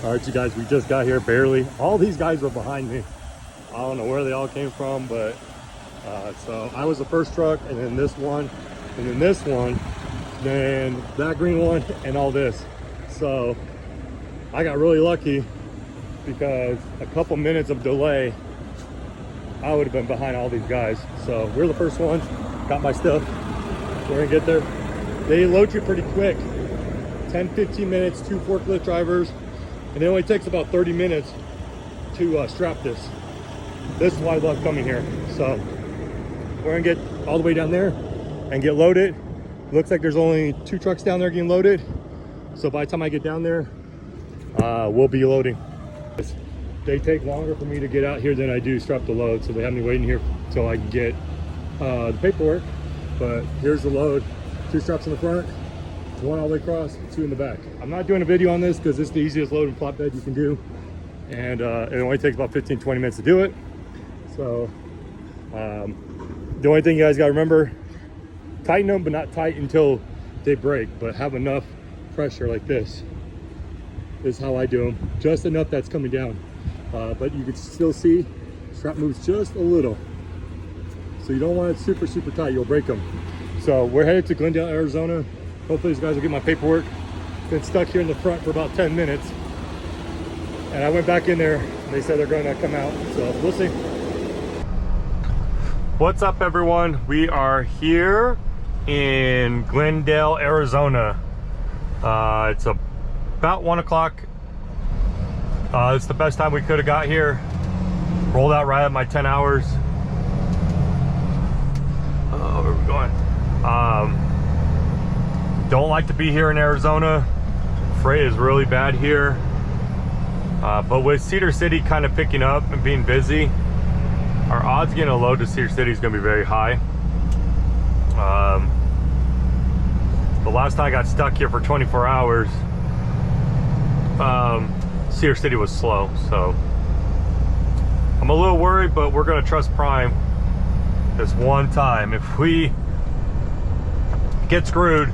All right, you guys, we just got here barely. All these guys were behind me. I don't know where they all came from, but so I was the first truck, and then this one, and then this one, then that green one, and all this. So I got really lucky because a couple minutes of delay, I would have been behind all these guys. So we're the first ones, got my stuff. We're gonna get there. They load you pretty quick, 10-15 minutes, 2 forklift drivers, and it only takes about 30 minutes to strap this. This is why I love coming here. So we're gonna get all the way down there and get loaded. Looks like there's only 2 trucks down there getting loaded. So by the time I get down there, we'll be loading. They take longer for me to get out here than I do strap the load. So they have me waiting here till I can get the paperwork. But here's the load. 2 straps in the front, 1 all the way across, 2 in the back. I'm not doing a video on this because it's the easiest load in flatbed you can do. And it only takes about 15-20 minutes to do it. So the only thing you guys gotta remember, tighten them, but not tight until they break, but have enough pressure like this. This is how I do them. Just enough that's coming down. But you can still see, strap moves just a little. So you don't want it super, super tight, you'll break them. So we're headed to Glendale, Arizona. Hopefully these guys will get my paperwork. Been stuck here in the front for about 10 minutes. And I went back in there, and they said they're gonna come out, so we'll see. What's up, everyone? We are here in Glendale, Arizona. It's about 1 o'clock. It's the best time we could have got here. Rolled out right at my 10 hours. Where are we going? Don't like to be here in Arizona. Freight is really bad here. But with Cedar City kind of picking up and being busy, our odds getting a load to Cedar City is going to be very high. The last time I got stuck here for 24 hours, Cedar City was slow, so I'm a little worried, but we're going to trust Prime this one time. If we get screwed,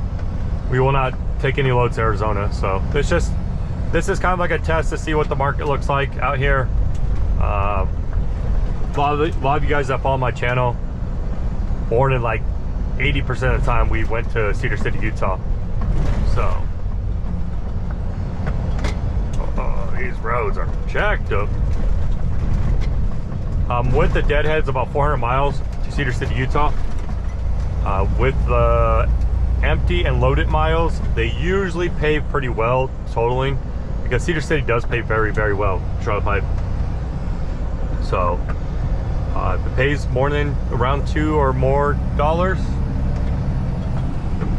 we will not take any loads to Arizona. So this is kind of like a test to see what the market looks like out here. A lot of you guys that follow my channel, more than like 80% of the time we went to Cedar City, Utah. So these roads are jacked up. With the deadheads, about 400 miles to Cedar City, Utah. With the empty and loaded miles, they usually pay pretty well totaling, because Cedar City does pay very, very well, trailer pipe. So if it pays more than around $2 or more,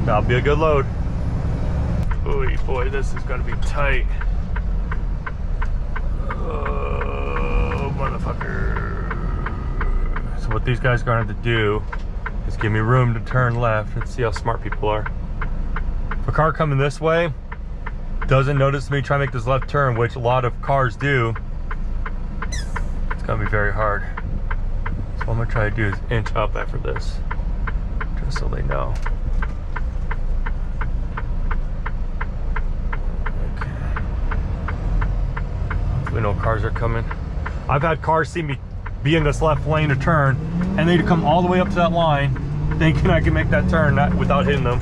that'll be a good load. Oy, boy, this is gonna be tight. Oh, motherfucker. So what these guys are going to have to do is give me room to turn left. Let's see how smart people are. If a car coming this way doesn't notice me trying to make this left turn, which a lot of cars do, it's going to be very hard. So what I'm going to try to do is inch up after this, just so they know. We know cars are coming. I've had cars see me be in this left lane to turn, and they'd come all the way up to that line thinking I can make that turn without hitting them.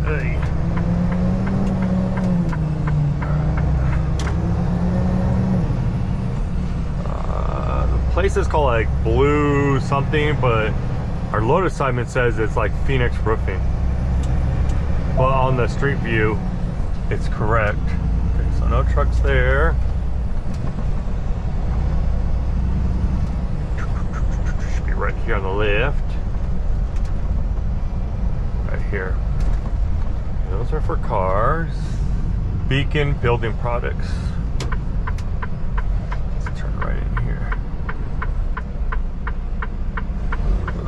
Hey. The place is called like Blue something, but our load assignment says it's like Phoenix Roofing. Well, on the street view, it's correct. So no trucks there. Should be right here on the left. Right here. Those are for cars. Beacon Building Products. Let's turn right in here.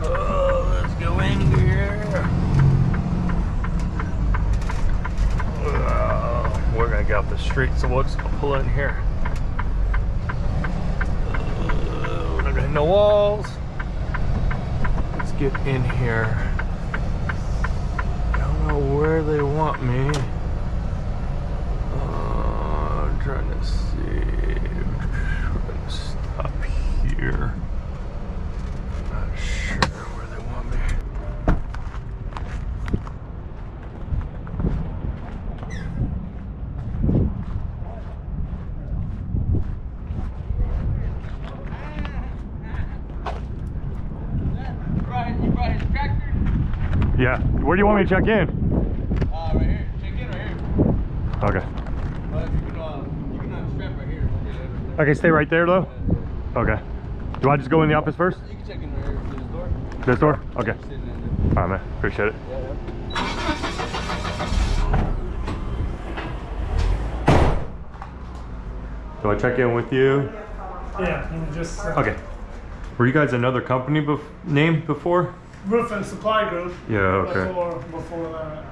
Oh, let's go in here. We're gonna get off the street, so we'll just pull in here. We're not gonna hit no walls. Let's get in here. I don't know where they want me. trying to see. We're gonna stop here. Not sure where they want me. You brought his tractor? Yeah. Where do you want me to check in? Right here. Check in right here. Okay. Well, if you can strap right here. Okay, stay right there though? Okay. Do I just go in the office first? You can check in right here. This door. This door? Okay. Sitting in there. Alright, man. Appreciate it. Yeah. Do I check in with you? Yeah, you just Okay. Were you guys another company name before? Roof and Supply Group. Yeah, okay. Before that,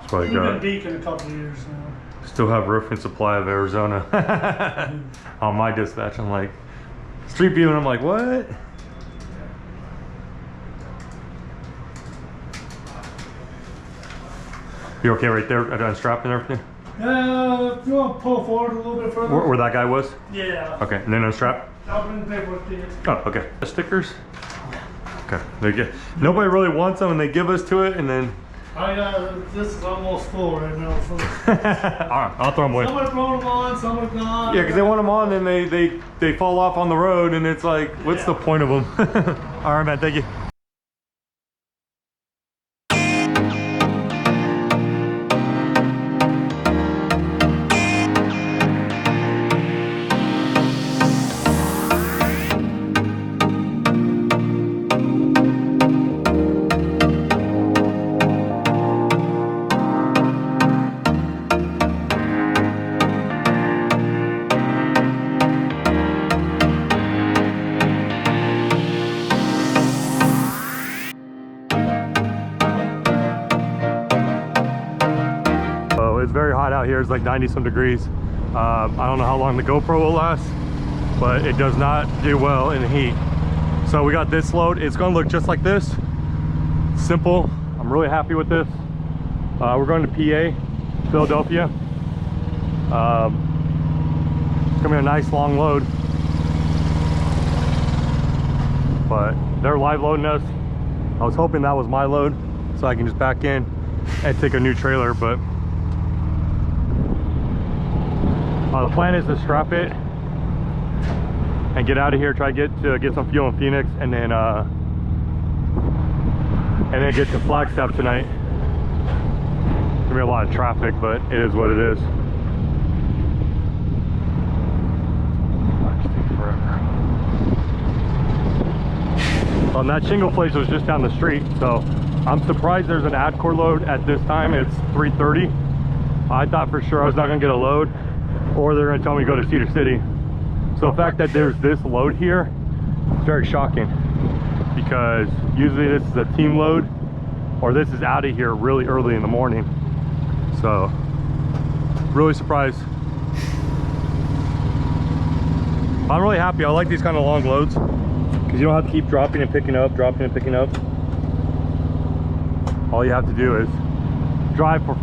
That's what I we've been got. Beacon a couple of years now. Still have Roof and Supply of Arizona on my dispatch. I'm like, Street View, and I'm like, what? You okay right there? Unstrapped and everything? If you want to pull forward a little bit further. Where that guy was? Yeah. Okay, and then unstrap? I'll bring the paperwork to you. Oh, okay. The stickers? Okay. They get, nobody really wants them, and they give us to it, and then. This is almost full right now. So. Alright, I'll throw them away. Some are throwing them on, some are not. Yeah, because they want them on, and they fall off on the road, and it's like, what's the point of them? Alright, man. Thank you. It's very hot out here. It's like 90 some degrees. I don't know how long the GoPro will last, but it does not do well in the heat. So we got this load. It's gonna look just like this. Simple. I'm really happy with this. We're going to PA, Philadelphia. It's gonna be a nice long load, but they're live loading us. I was hoping that was my load so I can just back in and take a new trailer, but the plan is to strap it and get out of here, try to get some fuel in Phoenix, and then get to Flagstaff tonight. There's gonna be a lot of traffic, but it is what it is. Well, that shingle place was just down the street, so I'm surprised there's an AdCore load at this time. It's 3:30. I thought for sure I was not gonna get a load, or they're gonna tell me to go to Cedar City. So the fact that there's this load here, it's very shocking, because usually this is a team load, or this is out of here really early in the morning. So really surprised. I'm really happy. I like these kind of long loads because you don't have to keep dropping and picking up, dropping and picking up. All you have to do is drive for,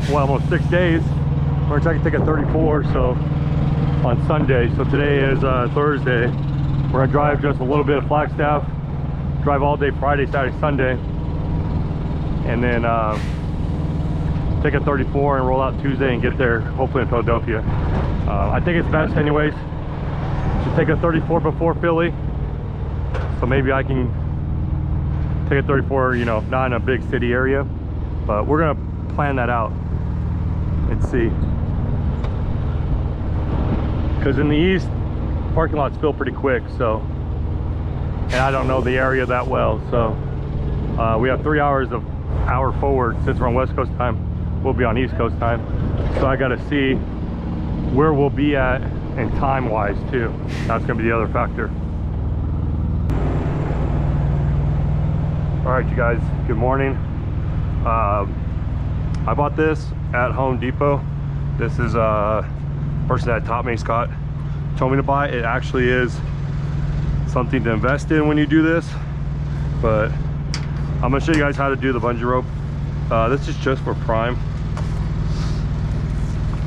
well, almost 6 days. We're gonna try to take a 34 so on Sunday. So today is Thursday. We're gonna drive just a little bit of Flagstaff, drive all day Friday, Saturday, Sunday, and then take a 34 and roll out Tuesday and get there hopefully in Philadelphia. I think it's best anyways to take a 34 before Philly, so maybe I can take a 34, you know, not in a big city area, but we're gonna plan that out and see, because in the east parking lots fill pretty quick. So, and I don't know the area that well, so we have 3 hours of hour forward. Since we're on West Coast time, we'll be on East Coast time, so I got to see where we'll be at and time wise too. That's gonna be the other factor. All right, you guys, good morning. I bought this at Home Depot. This is a person that taught me, Scott, told me to buy. It actually is something to invest in when you do this, but I'm gonna show you guys how to do the bungee rope. This is just for prime,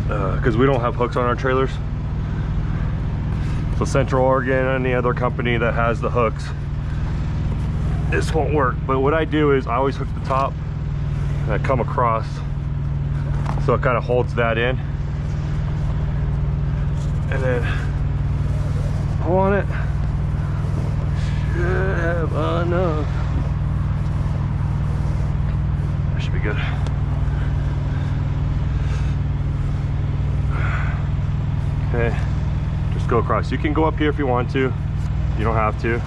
because we don't have hooks on our trailers. So Central Oregon, any other company that has the hooks, this won't work. But what I do is I always hook the top and I come across, so it kind of holds that in, and then pull on it. Should have enough. That should be good. Okay, just go across. You can go up here if you want to. You don't have to.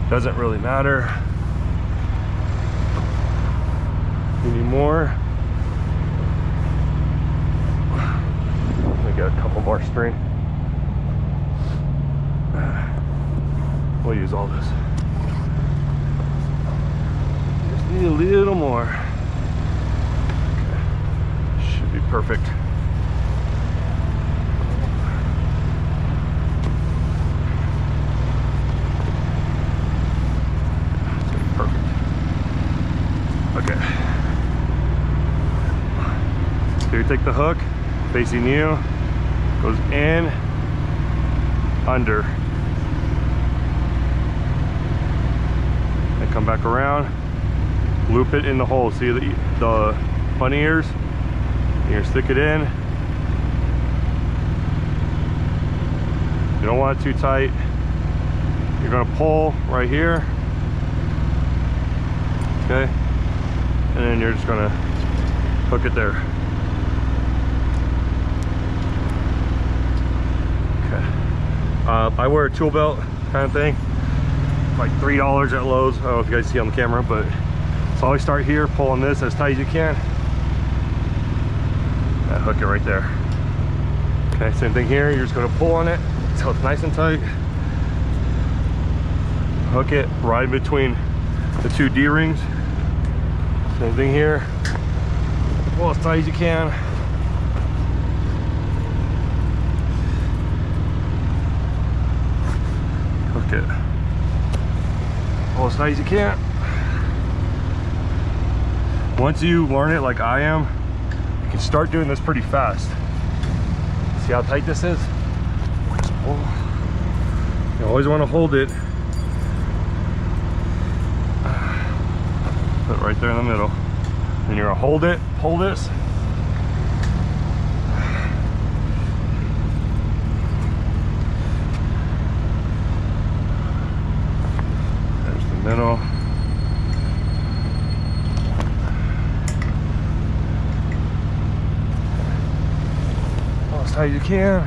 Doesn't really matter. You need more. Let me get a couple more string. We'll use all this. Just need a little more. Okay. Should be perfect. Perfect. Okay. So you take the hook facing you, goes in, under, and come back around, loop it in the hole. See the bunny ears? You're gonna stick it in. You don't want it too tight. You're gonna pull right here. Okay, and then you're just gonna hook it there. Okay. I wear a tool belt kind of thing, like $3 at Lowe's. I don't know if you guys see on the camera, but so always start here, pull on this as tight as you can, and hook it right there. Okay, same thing here. You're just gonna pull on it until it's nice and tight. Hook it right in between the two D-rings. Same thing here. Pull as tight as you can. Hook it. Pull as tight as you can. Once you learn it like I am, you can start doing this pretty fast. See how tight this is? Just pull. You always want to hold it. Put it right there in the middle. And you're gonna hold it, pull this. There's the middle. Pull as tight as you can.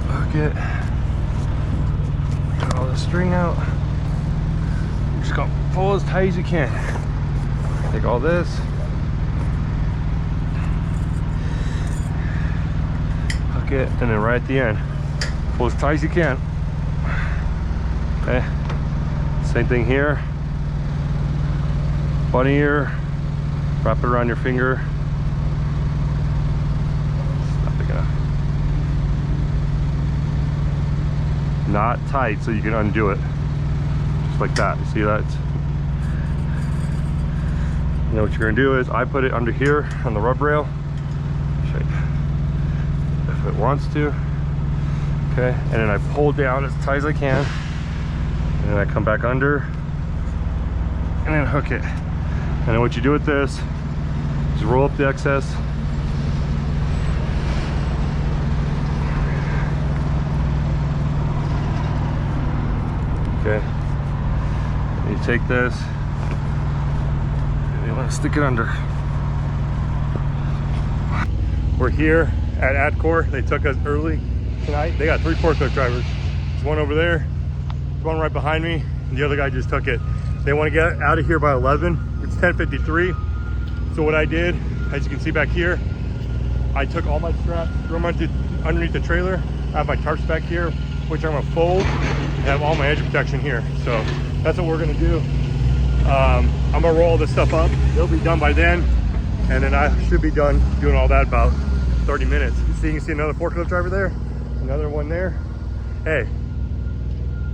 Hook it. All the string out. You're just gonna pull as tight as you can. Take all this. Hook it, and then right at the end, pull as tight as you can. Okay. Same thing here. Bunny ear. Wrap it around your finger. Not big enough. Not tight, so you can undo it just like that. You see that? You know what you're gonna do is I put it under here on the rub rail. Show you if it wants to. Okay, and then I pull down as tight as I can, and then I come back under and then hook it. And then what you do with this is roll up the excess. Okay, you take this and you want to stick it under. We're here at Adcore. They took us early tonight. They got 3 forklift drivers. There's one over there, there's one right behind me, and the other guy just took it. They want to get out of here by 11. It's 10:53. So what I did, as you can see back here, I took all my straps, threw them underneath the trailer. I have my tarps back here, which I'm gonna fold and have all my edge protection here. So that's what we're gonna do. I'm gonna roll this stuff up. It'll be done by then. And then I should be done doing all that about 30 minutes. You can see another forklift driver there, another one there. Hey,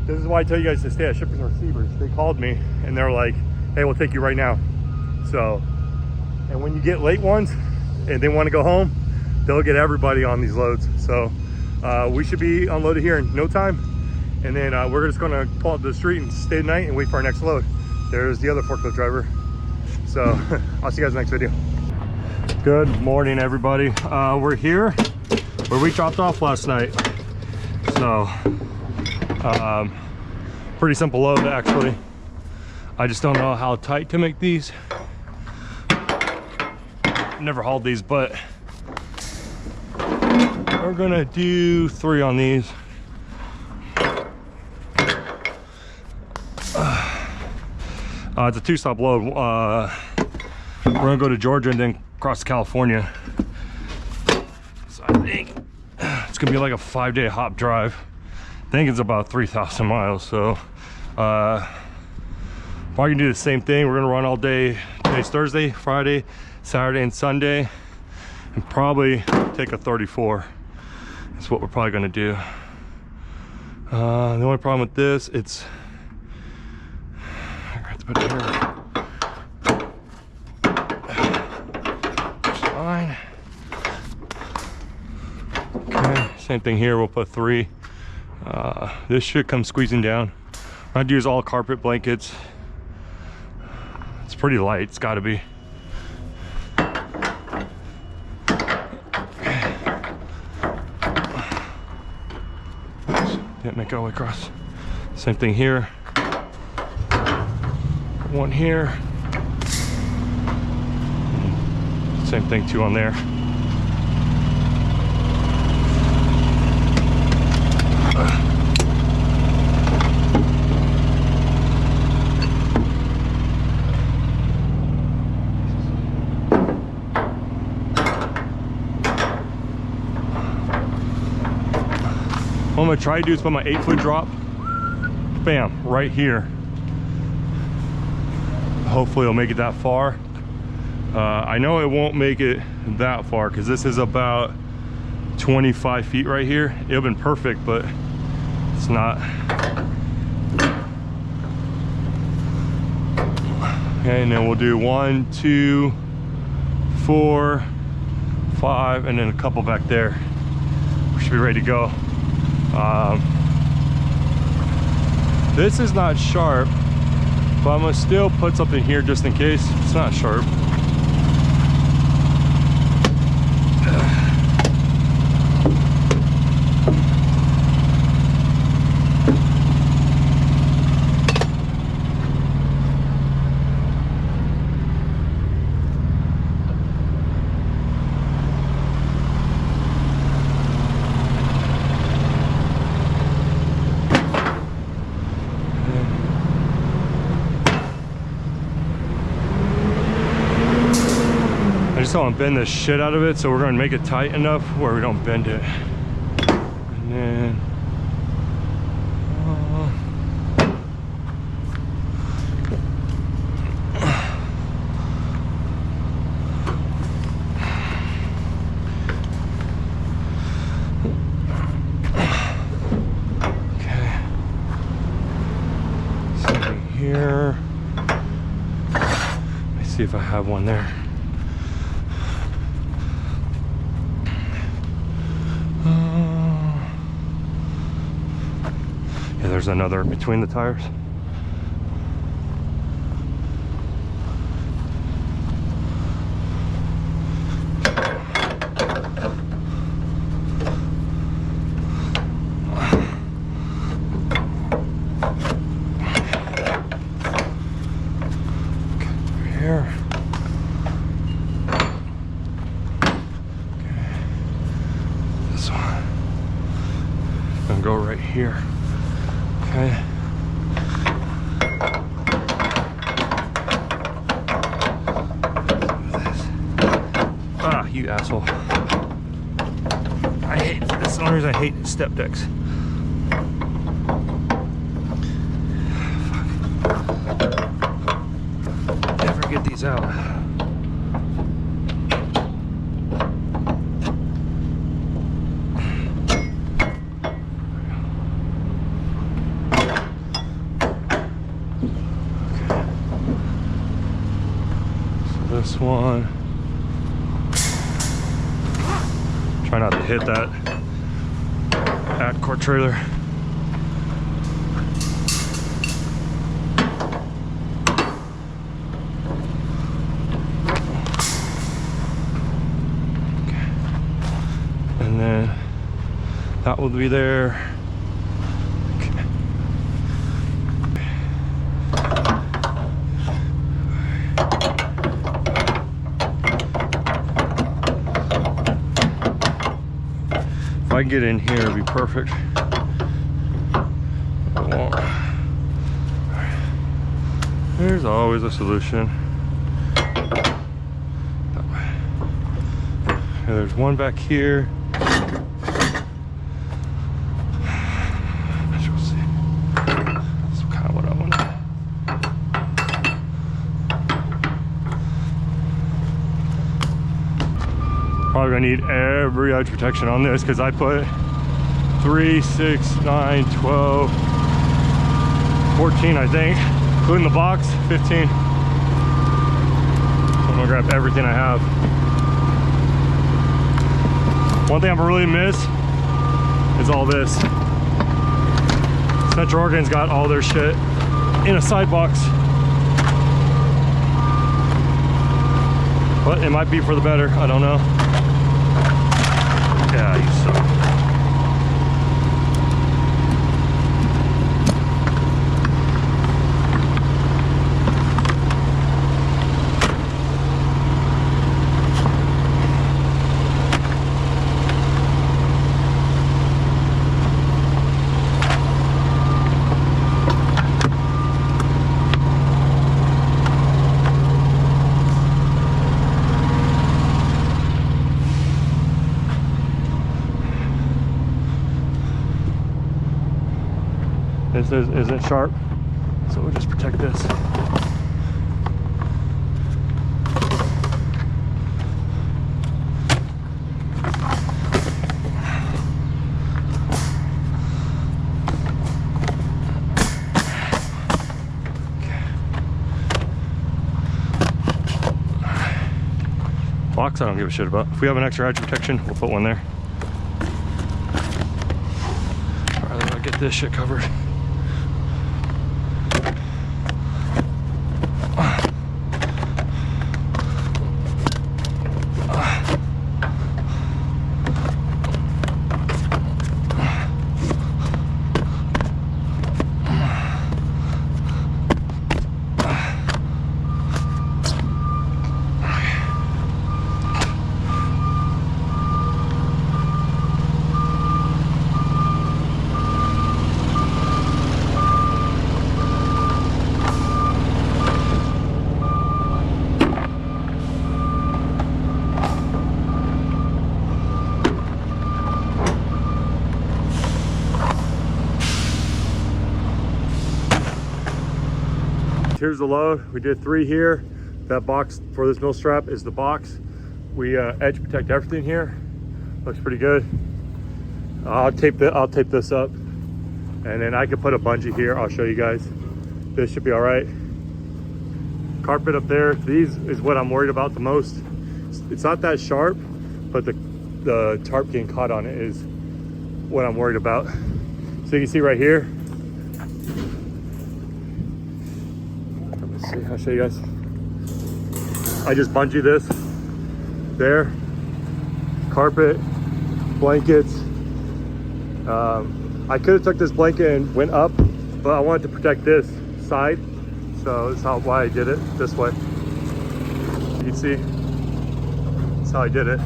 this is why I tell you guys to stay at shippers and receivers. They called me and they're like, hey, we'll take you right now. So, and when you get late ones and they want to go home, they'll get everybody on these loads. So we should be unloaded here in no time. And then we're just gonna pull up the street and stay the night and wait for our next load. There's the other forklift driver. So I'll see you guys in the next video. Good morning, everybody. We're here where we dropped off last night. So pretty simple load, actually. I just don't know how tight to make these. Never hauled these, but we're gonna do 3 on these. It's a 2-stop load. We're gonna go to Georgia and then cross to California. So I think it's gonna be like a 5-day hop drive. I think it's about 3,000 miles. So probably gonna do the same thing. We're gonna run all day. Today's Thursday, Friday, Saturday, and Sunday, and probably take a 34. That's what we're probably gonna do. The only problem with this, it's put it here. Fine. Okay, same thing here. We'll put 3. This should come squeezing down. I'm gonna use all carpet blankets. It's pretty light. It's got to be. Oops, didn't make it all the way across. Same thing here. 1 here. Same thing, 2 on there. What I'm gonna try to do is put my 8-foot drop, bam, right here. Hopefully it'll make it that far. I know it won't make it that far because this is about 25 feet right here. It'll been perfect, but it's not. Okay, and then we'll do 1, 2, 4, 5, and then a couple back there. We should be ready to go. This is not sharp, but I'm gonna still put something here just in case it's not sharp. I just don't want to bend the shit out of it, so we're going to make it tight enough where we don't bend it. And then okay, something here. Let me see if I have one there. Yeah, there's another between the tires. Okay, here. Okay. This one. Gonna go right here. Okay. Ah, you asshole. I hate, that's the only reason I hate step decks. Fuck. Never get these out. this one. Try not to hit that at-core trailer. And then that will be there. Okay. If I can get in here, it'd be perfect. I won't. There's always a solution. That way. Okay, there's one back here. Probably gonna need every edge protection on this because I put 3, 6, 9, 12, 14, I think, including the box, 15. So I'm gonna grab everything I have. One thing I'm gonna really miss is all this. Central Oregon's got all their shit in a side box. But it might be for the better, I don't know. Yeah, you suck. This isn't sharp, so we'll just protect this. Box, I don't give a shit about. If we have an extra edge protection, we'll put one there. I'd rather get this shit covered. Here's the load. We did 3 here. That box for this mill strap is the box. We edge protect everything here. Looks pretty good. I'll tape this up, and then I could put a bungee here. I'll show you guys. This should be all right. Carpet up there. These is what I'm worried about the most. It's not that sharp, but the tarp getting caught on it is what I'm worried about. So you can see right here. See, I'll show you guys. I just bungee this there, carpet, blankets. I could have took this blanket and went up, but I wanted to protect this side, so that's why I did it this way. You can see that's how I did it.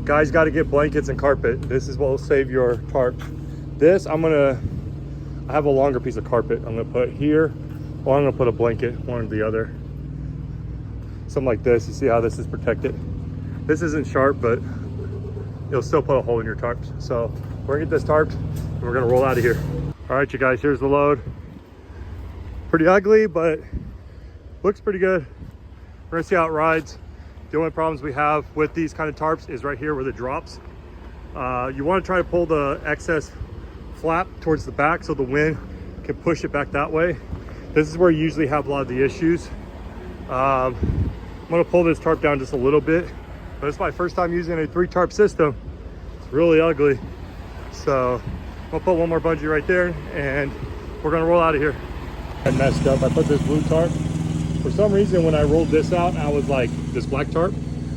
Guys, got to get blankets and carpet. This is what will save your tarp. This I have a longer piece of carpet I'm gonna put here. Or I'm gonna put a blanket, one or the other. Something like this, you see how this is protected. This isn't sharp, but it'll still put a hole in your tarps. So we're gonna get this tarped and we're gonna roll out of here. All right, you guys, here's the load. Pretty ugly, but looks pretty good. We're gonna see how it rides. The only problems we have with these kind of tarps is right here where the drops. You wanna try to pull the excess flap towards the back so the wind can push it back that way. This is where you usually have a lot of the issues. gonna pull this tarp down just a little bit, but it's my first time using a 3 tarp system. It's really ugly. So I'll put one more bungee right there and we're gonna roll out of here. I messed up. I put this blue tarp. For some reason, when I rolled this out, I was like, this black tarp,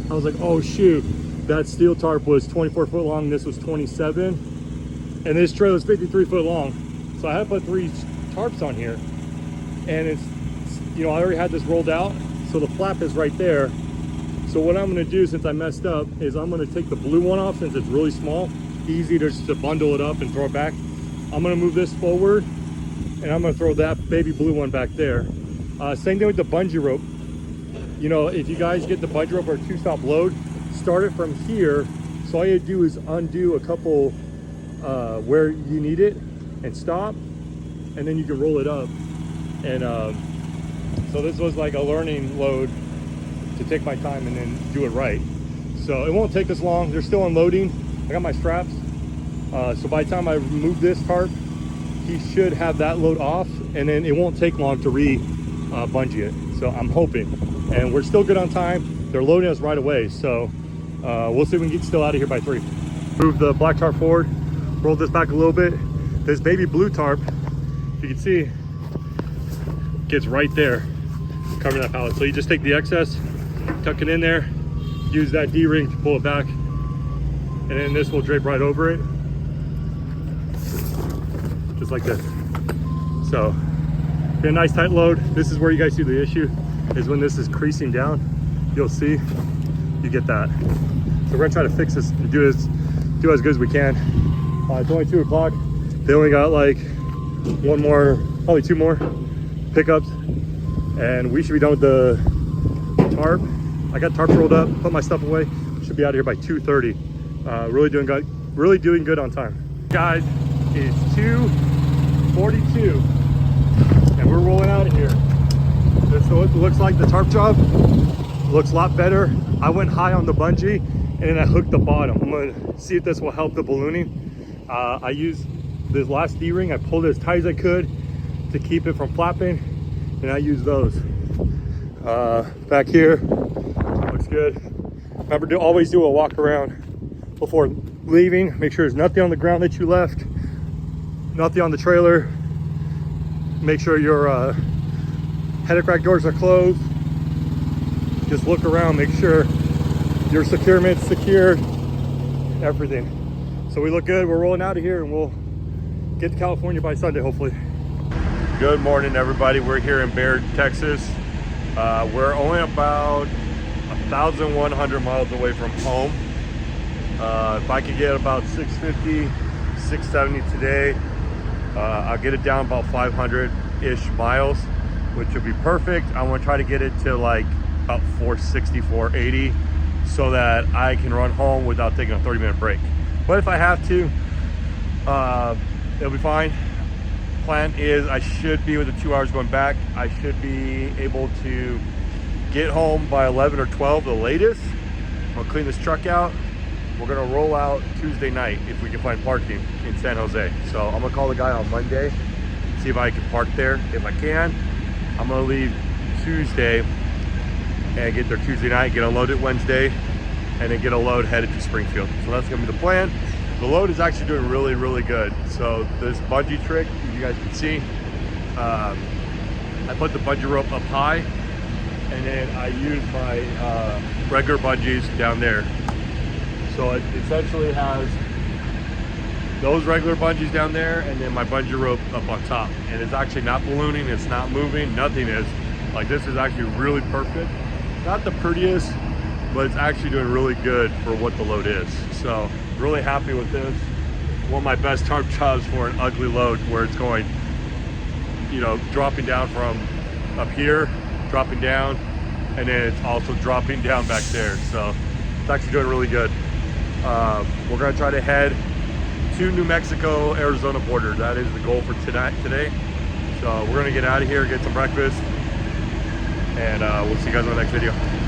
I was like, oh shoot, that steel tarp was 24 foot long. This was 27. And this trailer is 53 foot long. So I had to put 3 tarps on here. And it's, you know, I already had this rolled out. So the flap is right there. So what I'm gonna do, since I messed up, is I'm gonna take the blue one off since it's really small. Easy to just bundle it up and throw it back. I'm gonna move this forward and I'm gonna throw that baby blue one back there. Same thing with the bungee rope. You know, if you guys get the bungee rope or a 2-stop load, start it from here. So all you do is undo a couple where you need it and stop, and then you can roll it up. And so this was like a learning load to take my time and then do it right. So it won't take us long. They're still unloading. I got my straps. So by the time I remove this tarp, he should have that load off, and then it won't take long to bungee it. So I'm hoping, and we're still good on time. They're loading us right away. So we'll see if we can get still out of here by 3. Move the black tarp forward, roll this back a little bit. This baby blue tarp, if you can see, gets right there, covering that pallet. So you just take the excess, tuck it in there, use that D-ring to pull it back, and then this will drape right over it, just like this. So, get a nice tight load. This is where you guys see the issue, is when this is creasing down. You'll see, you get that. So we're gonna try to fix this and do as good as we can. It's only 2 o'clock. They only got like 1 more, probably 2 more pickups, and we should be done with the tarp. I got tarp rolled up, put my stuff away. Should be out of here by 2:30. Really doing good on time. Guys, it's 2:42 and we're rolling out of here. So it looks like the tarp job looks a lot better. I went high on the bungee and then I hooked the bottom. I'm gonna see if this will help the ballooning. I used this last D-ring. I pulled it as tight as I could to keep it from flapping, and I use those. Back here, looks good. Remember to always do a walk around before leaving. Make sure there's nothing on the ground that you left, nothing on the trailer. Make sure your head crack doors are closed. Just look around, make sure your securement's secured, everything. So we look good. We're rolling out of here and we'll get to California by Sunday, hopefully. Good morning, everybody. We're here in Baird, Texas. We're only about 1,100 miles away from home. If I could get about 650, 670 today, I'll get it down about 500-ish miles, which would be perfect. I want to try to get it to like about 460, 480, so that I can run home without taking a 30-minute break. But if I have to, it'll be fine. Plan is I should be, with the 2 hours going back, I should be able to get home by 11 or 12 the latest. I'll clean this truck out. We're gonna roll out Tuesday night if we can find parking in San Jose. So I'm gonna call the guy on Monday, see if I can park there. If I can, I'm gonna leave Tuesday and get there Tuesday night, get unloaded Wednesday, and then get a load headed to Springfield. So that's gonna be the plan. The load is actually doing really, really good. So this bungee trick, as you guys can see, I put the bungee rope up high, and then I use my regular bungees down there. So it essentially has those regular bungees down there, and then my bungee rope up on top. And it's actually not ballooning, it's not moving, nothing is. Like, this is actually really perfect. Not the prettiest, but it's actually doing really good for what the load is. So really happy with this. One of my best tarp jobs for an ugly load, where it's going, you know, dropping down from up here, dropping down, and then it's also dropping down back there. So it's actually doing really good. We're gonna try to head to New Mexico, Arizona border. That is the goal for today. So we're gonna get out of here, get some breakfast, and we'll see you guys in the next video.